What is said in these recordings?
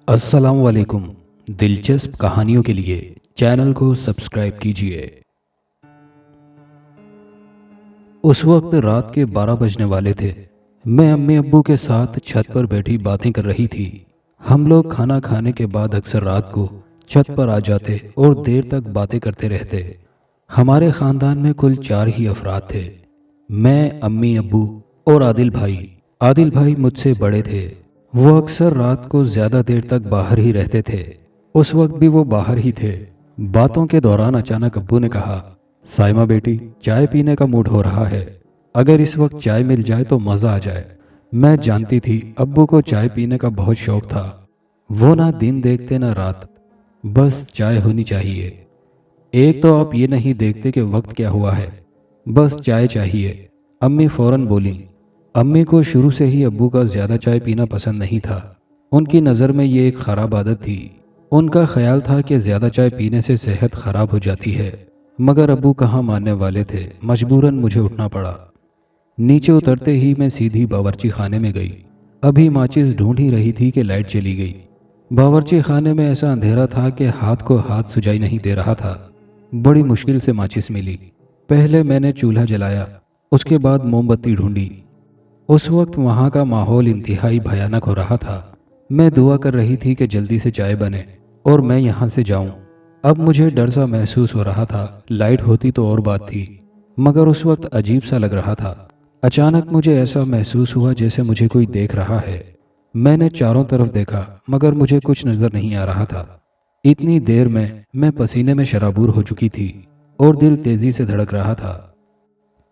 السلام علیکم۔ دلچسپ کہانیوں کے لیے چینل کو سبسکرائب کیجیے۔ اس وقت رات کے 12 بجنے والے تھے۔ میں امی ابو کے ساتھ چھت پر بیٹھی باتیں کر رہی تھی۔ ہم لوگ کھانا کھانے کے بعد اکثر رات کو چھت پر آ جاتے اور دیر تک باتیں کرتے رہتے۔ ہمارے خاندان میں کل 4 ہی افراد تھے، میں، امی ابو اور عادل بھائی۔ عادل بھائی مجھ سے بڑے تھے۔ وہ اکثر رات کو زیادہ دیر تک باہر ہی رہتے تھے۔ اس وقت بھی وہ باہر ہی تھے۔ باتوں کے دوران اچانک ابو نے کہا، سائمہ بیٹی، چائے پینے کا موڈ ہو رہا ہے، اگر اس وقت چائے مل جائے تو مزہ آ جائے۔ میں جانتی تھی ابو کو چائے پینے کا بہت شوق تھا۔ وہ نہ دن دیکھتے نہ رات، بس چائے ہونی چاہیے۔ ایک تو آپ یہ نہیں دیکھتے کہ وقت کیا ہوا ہے، بس چائے چاہیے۔ امی فوراً بولیں۔ امی کو شروع سے ہی ابو کا زیادہ چائے پینا پسند نہیں تھا۔ ان کی نظر میں یہ ایک خراب عادت تھی۔ ان کا خیال تھا کہ زیادہ چائے پینے سے صحت خراب ہو جاتی ہے، مگر ابو کہاں ماننے والے تھے۔ مجبوراً مجھے اٹھنا پڑا۔ نیچے اترتے ہی میں سیدھی باورچی خانے میں گئی۔ ابھی ماچس ڈھونڈ ہی رہی تھی کہ لائٹ چلی گئی۔ باورچی خانے میں ایسا اندھیرا تھا کہ ہاتھ کو ہاتھ سجائی نہیں دے رہا تھا۔ بڑی مشکل سے ماچس ملی۔ پہلے میں نے چولہا جلایا، اس کے بعد موم بتی ڈھونڈی۔ اس وقت وہاں کا ماحول انتہائی بھیانک ہو رہا تھا۔ میں دعا کر رہی تھی کہ جلدی سے چائے بنے اور میں یہاں سے جاؤں۔ اب مجھے ڈر سا محسوس ہو رہا تھا۔ لائٹ ہوتی تو اور بات تھی، مگر اس وقت عجیب سا لگ رہا تھا۔ اچانک مجھے ایسا محسوس ہوا جیسے مجھے کوئی دیکھ رہا ہے۔ میں نے چاروں طرف دیکھا، مگر مجھے کچھ نظر نہیں آ رہا تھا۔ اتنی دیر میں پسینے میں شرابور ہو چکی تھی اور دل تیزی سے دھڑک رہا تھا۔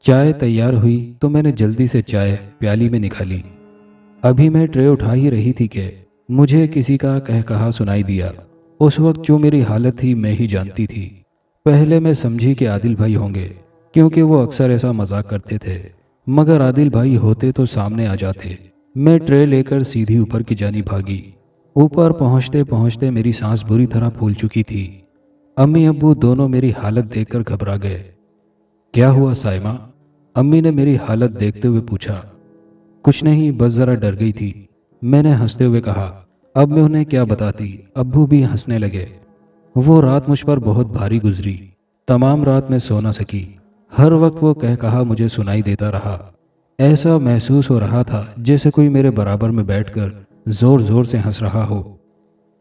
چائے تیار ہوئی تو میں نے جلدی سے چائے پیالی میں نکالی۔ ابھی میں ٹرے اٹھا ہی رہی تھی کہ مجھے کسی کا کہا سنائی دیا۔ اس وقت جو میری حالت تھی میں ہی جانتی تھی۔ پہلے میں سمجھی کہ عادل بھائی ہوں گے، کیونکہ وہ اکثر ایسا مذاق کرتے تھے، مگر عادل بھائی ہوتے تو سامنے آ جاتے۔ میں ٹرے لے کر سیدھی اوپر کی جانب بھاگی۔ اوپر پہنچتے پہنچتے میری سانس بری طرح پھول چکی تھی۔ امی ابو دونوں میری حالت دیکھ کر گھبرا گئے۔ کیا ہوا سائمہ؟ امی نے میری حالت دیکھتے ہوئے پوچھا۔ کچھ نہیں، بس ذرا ڈر گئی تھی، میں نے ہنستے ہوئے کہا۔ اب میں انہیں کیا بتاتی، ابو بھی ہنسنے لگے۔ وہ رات مجھ پر بہت بھاری گزری۔ تمام رات میں سو نہ سکی۔ ہر وقت وہ کہا مجھے سنائی دیتا رہا۔ ایسا محسوس ہو رہا تھا جیسے کوئی میرے برابر میں بیٹھ کر زور زور سے ہنس رہا ہو۔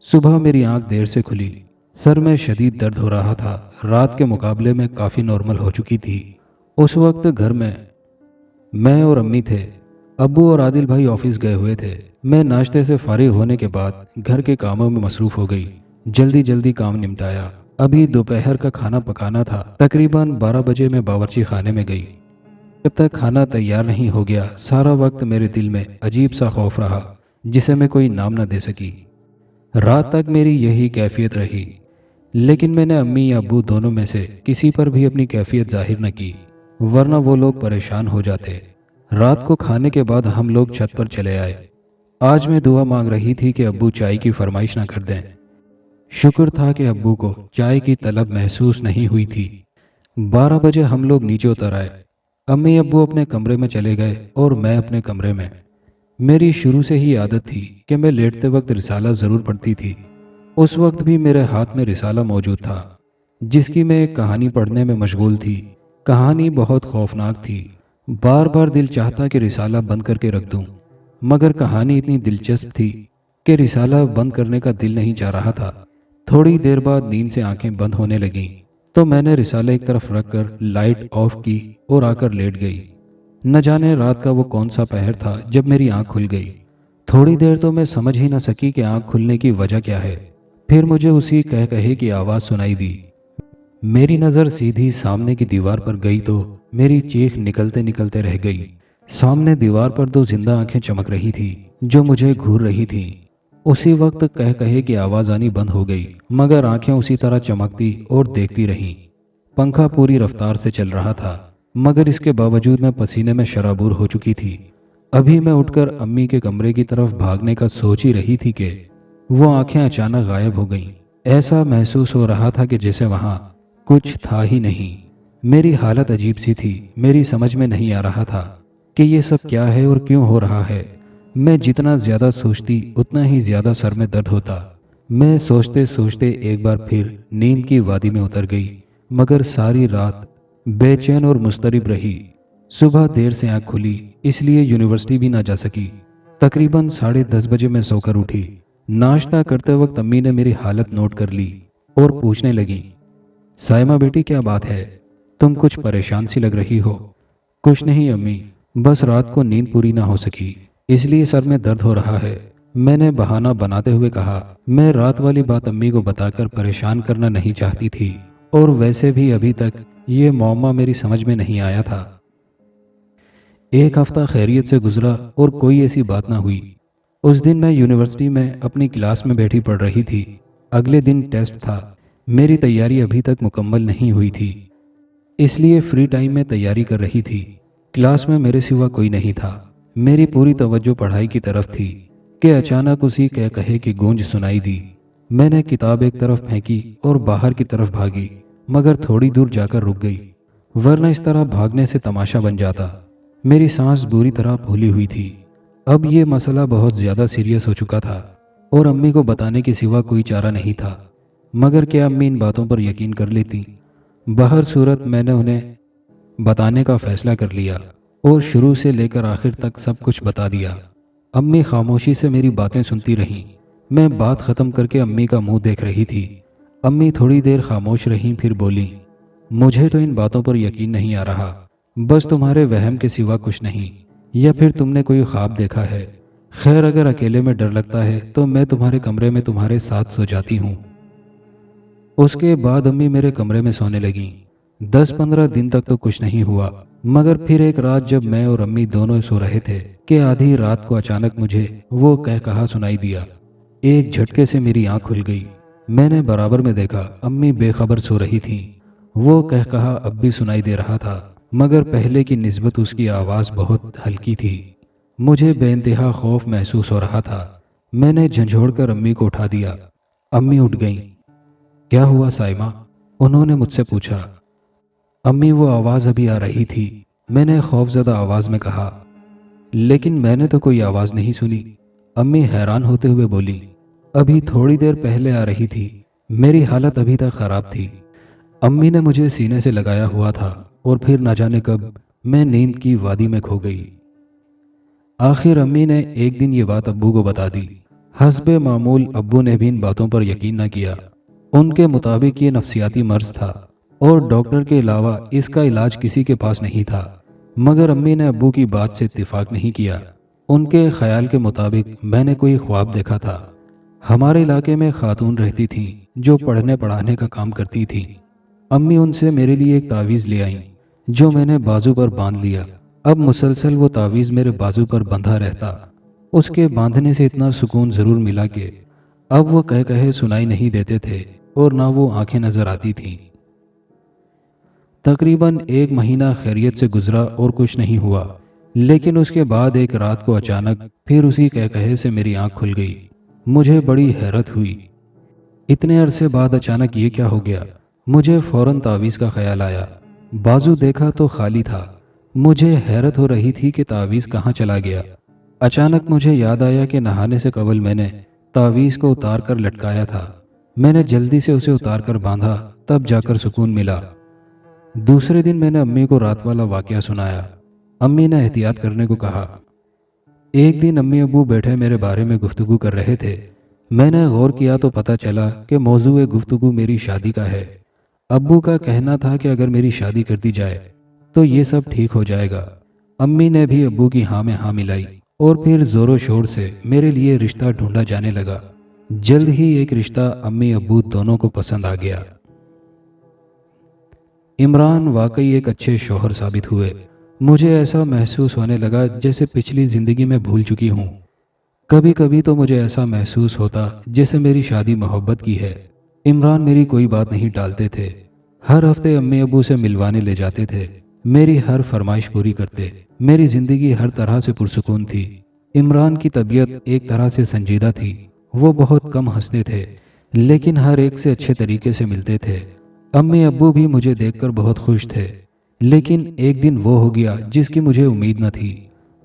صبح میری آنکھ دیر سے کھلی۔ سر میں شدید درد ہو رہا تھا۔ رات کے مقابلے میں کافی نارمل ہو چکی تھی۔ اس وقت گھر میں اور امی تھے۔ ابو اور عادل بھائی آفس گئے ہوئے تھے۔ میں ناشتے سے فارغ ہونے کے بعد گھر کے کاموں میں مصروف ہو گئی۔ جلدی کام نمٹایا۔ ابھی دوپہر کا کھانا پکانا تھا۔ تقریباً 12 بجے میں باورچی خانے میں گئی۔ جب تک کھانا تیار نہیں ہو گیا، سارا وقت میرے دل میں عجیب سا خوف رہا جسے میں کوئی نام نہ دے سکی۔ رات تک میری یہی کیفیت رہی، لیکن میں نے امی یا ابو دونوں میں سے کسی پر بھی اپنی کیفیت ظاہر نہ کی، ورنہ وہ لوگ پریشان ہو جاتے۔ رات کو کھانے کے بعد ہم لوگ چھت پر چلے آئے۔ آج میں دعا مانگ رہی تھی کہ ابو چائے کی فرمائش نہ کر دیں۔ شکر تھا کہ ابو کو چائے کی طلب محسوس نہیں ہوئی تھی۔ 12 بجے ہم لوگ نیچے اتر آئے۔ امی ابو اپنے کمرے میں چلے گئے اور میں اپنے کمرے میں۔ میری شروع سے ہی عادت تھی کہ میں لیٹتے وقت رسالہ ضرور پڑھتی تھی۔ اس وقت بھی میرے ہاتھ میں رسالہ موجود تھا، جس کی میں ایک کہانی پڑھنے میں مشغول تھی۔ کہانی بہت خوفناک تھی۔ بار بار دل چاہتا کہ رسالہ بند کر کے رکھ دوں، مگر کہانی اتنی دلچسپ تھی کہ رسالہ بند کرنے کا دل نہیں چاہ رہا تھا۔ تھوڑی دیر بعد نیند سے آنکھیں بند ہونے لگیں تو میں نے رسالہ ایک طرف رکھ کر لائٹ آف کی اور آ کر لیٹ گئی۔ نہ جانے رات کا وہ کون سا پہر تھا جب میری آنکھ کھل گئی۔ تھوڑی دیر تو میں سمجھ ہی نہ سکی کہ آنکھ کھلنے کی وجہ کیا ہے۔ پھر مجھے اسی کہے کی آواز سنائی دی۔ میری نظر سیدھی سامنے کی دیوار پر گئی تو میری چیخ نکلتے نکلتے رہ گئی۔ سامنے دیوار پر 2 زندہ آنکھیں چمک رہی تھی جو مجھے گھور رہی تھیں۔ اسی وقت کہے کی آواز آنی بند ہو گئی، مگر آنکھیں اسی طرح چمکتی اور دیکھتی رہیں۔ پنکھا پوری رفتار سے چل رہا تھا، مگر اس کے باوجود میں پسینے میں شرابور ہو چکی تھی۔ ابھی میں اٹھ کر امی کے کمرے کی طرف بھاگنے کا سوچ ہی رہی تھی کہ وہ آنکھیں اچانک غائب ہو گئیں۔ ایسا محسوس ہو رہا تھا کہ جیسے وہاں کچھ تھا ہی نہیں۔ میری حالت عجیب سی تھی۔ میری سمجھ میں نہیں آ رہا تھا کہ یہ سب کیا ہے اور کیوں ہو رہا ہے۔ میں جتنا زیادہ سوچتی اتنا ہی زیادہ سر میں درد ہوتا۔ میں سوچتے سوچتے ایک بار پھر نیند کی وادی میں اتر گئی، مگر ساری رات بے چین اور مضطرب رہی۔ صبح دیر سے آنکھ کھلی، اس لیے یونیورسٹی بھی نہ جا سکی۔ تقریباً 10:30 بجے میں سو کر اٹھی۔ ناشتہ کرتے وقت امی نے میری حالت نوٹ کر لی اور پوچھنے لگیں، سائمہ بیٹی کیا بات ہے؟ تم کچھ پریشان سی لگ رہی ہو۔ کچھ نہیں امی، بس رات کو نیند پوری نہ ہو سکی، اس لیے سر میں درد ہو رہا ہے، میں نے بہانہ بناتے ہوئے کہا۔ میں رات والی بات امی کو بتا کر پریشان کرنا نہیں چاہتی تھی، اور ویسے بھی ابھی تک یہ معمہ میری سمجھ میں نہیں آیا تھا۔ ایک ہفتہ خیریت سے گزرا اور کوئی ایسی بات نہ ہوئی۔ اس دن میں یونیورسٹی میں اپنی کلاس میں بیٹھی پڑھ رہی تھی۔ اگلے دن ٹیسٹ تھا۔ میری تیاری ابھی تک مکمل نہیں ہوئی تھی، اس لیے فری ٹائم میں تیاری کر رہی تھی۔ کلاس میں میرے سوا کوئی نہیں تھا۔ میری پوری توجہ پڑھائی کی طرف تھی کہ اچانک اسی کہے کی گونج سنائی دی۔ میں نے کتاب ایک طرف پھینکی اور باہر کی طرف بھاگی، مگر تھوڑی دور جا کر رک گئی، ورنہ اس طرح بھاگنے سے تماشا بن جاتا۔ میری سانس بری طرح پھولی ہوئی تھی۔ اب یہ مسئلہ بہت زیادہ سیریس ہو چکا تھا اور امی کو بتانے کے سوا کوئی چارہ نہیں تھا، مگر کیا امی ان باتوں پر یقین کر لیتی؟ بہر صورت میں نے انہیں بتانے کا فیصلہ کر لیا اور شروع سے لے کر آخر تک سب کچھ بتا دیا۔ امی خاموشی سے میری باتیں سنتی رہیں۔ میں بات ختم کر کے امی کا منہ دیکھ رہی تھی۔ امی تھوڑی دیر خاموش رہیں، پھر بولیں، مجھے تو ان باتوں پر یقین نہیں آ رہا، بس تمہارے وہم کے سوا کچھ نہیں، یا پھر تم نے کوئی خواب دیکھا ہے۔ خیر اگر اکیلے میں ڈر لگتا ہے تو میں تمہارے کمرے میں تمہارے ساتھ سو جاتی ہوں۔ اس کے بعد امی میرے کمرے میں سونے لگیں۔ 10-15 دن تک تو کچھ نہیں ہوا، مگر پھر ایک رات جب میں اور امی دونوں سو رہے تھے کہ آدھی رات کو اچانک مجھے وہ کہا سنائی دیا۔ ایک جھٹکے سے میری آنکھ کھل گئی۔ میں نے برابر میں دیکھا، امی بے خبر سو رہی تھیں۔ وہ کہا اب بھی سنائی دے رہا تھا، مگر پہلے کی نسبت اس کی آواز بہت ہلکی تھی۔ مجھے بے انتہا خوف محسوس ہو رہا تھا۔ میں نے جھنجھوڑ کر امی کو اٹھا دیا۔ امی اٹھ گئیں۔ کیا ہوا سائمہ؟ انہوں نے مجھ سے پوچھا۔ امی وہ آواز ابھی آ رہی تھی، میں نے خوف زدہ آواز میں کہا، لیکن میں نے تو کوئی آواز نہیں سنی۔ امی حیران ہوتے ہوئے بولی، ابھی تھوڑی دیر پہلے آ رہی تھی، میری حالت ابھی تک خراب تھی۔ امی نے مجھے سینے سے لگایا ہوا تھا اور پھر نہ جانے کب میں نیند کی وادی میں کھو گئی۔ آخر امی نے ایک دن یہ بات ابو کو بتا دی۔ حسب معمول ابو نے بھی ان باتوں پر یقین نہ کیا۔ ان کے مطابق یہ نفسیاتی مرض تھا اور ڈاکٹر کے علاوہ اس کا علاج کسی کے پاس نہیں تھا، مگر امی نے ابو کی بات سے اتفاق نہیں کیا۔ ان کے خیال کے مطابق میں نے کوئی خواب دیکھا تھا۔ ہمارے علاقے میں خاتون رہتی تھیں جو پڑھنے پڑھانے کا کام کرتی تھیں۔ امی ان سے میرے لیے ایک تعویذ لے آئیں جو میں نے بازو پر باندھ لیا۔ اب مسلسل وہ تعویذ میرے بازو پر بندھا رہتا۔ اس کے باندھنے سے اتنا سکون ضرور ملا کہ اب وہ کہے سنائی نہیں دیتے تھے اور نہ وہ آنکھیں نظر آتی تھیں۔ تقریباً 1 مہینہ خیریت سے گزرا اور کچھ نہیں ہوا، لیکن اس کے بعد ایک رات کو اچانک پھر اسی کہے سے میری آنکھ کھل گئی۔ مجھے بڑی حیرت ہوئی، اتنے عرصے بعد اچانک یہ کیا ہو گیا؟ مجھے فوراً تعویذ کا خیال آیا۔ بازو دیکھا تو خالی تھا۔ مجھے حیرت ہو رہی تھی کہ تعویذ کہاں چلا گیا۔ اچانک مجھے یاد آیا کہ نہانے سے قبل میں نے تعویذ کو اتار کر لٹکایا تھا۔ میں نے جلدی سے اسے اتار کر باندھا، تب جا کر سکون ملا۔ دوسرے دن میں نے امی کو رات والا واقعہ سنایا۔ امی نے احتیاط کرنے کو کہا۔ ایک دن امی ابو بیٹھے میرے بارے میں گفتگو کر رہے تھے۔ میں نے غور کیا تو پتہ چلا کہ موضوع گفتگو میری شادی کا ہے۔ ابو کا کہنا تھا کہ اگر میری شادی کر دی جائے تو یہ سب ٹھیک ہو جائے گا۔ امی نے بھی ابو کی ہاں میں ہاں ملائی اور پھر زور و شور سے میرے لیے رشتہ ڈھونڈا جانے لگا۔ جلد ہی ایک رشتہ امی ابو دونوں کو پسند آ گیا۔ عمران واقعی ایک اچھے شوہر ثابت ہوئے۔ مجھے ایسا محسوس ہونے لگا جیسے پچھلی زندگی میں بھول چکی ہوں۔ کبھی کبھی تو مجھے ایسا محسوس ہوتا جیسے میری شادی محبت کی ہے۔ عمران میری کوئی بات نہیں ٹالتے تھے۔ ہر ہفتے امی ابو سے ملوانے لے جاتے تھے، میری ہر فرمائش پوری کرتے۔ میری زندگی ہر طرح سے پرسکون تھی۔ عمران کی طبیعت ایک طرح سے سنجیدہ تھی۔ وہ بہت کم ہنستے تھے، لیکن ہر ایک سے اچھے طریقے سے ملتے تھے۔ امی ابو بھی مجھے دیکھ کر بہت خوش تھے، لیکن ایک دن وہ ہو گیا جس کی مجھے امید نہ تھی۔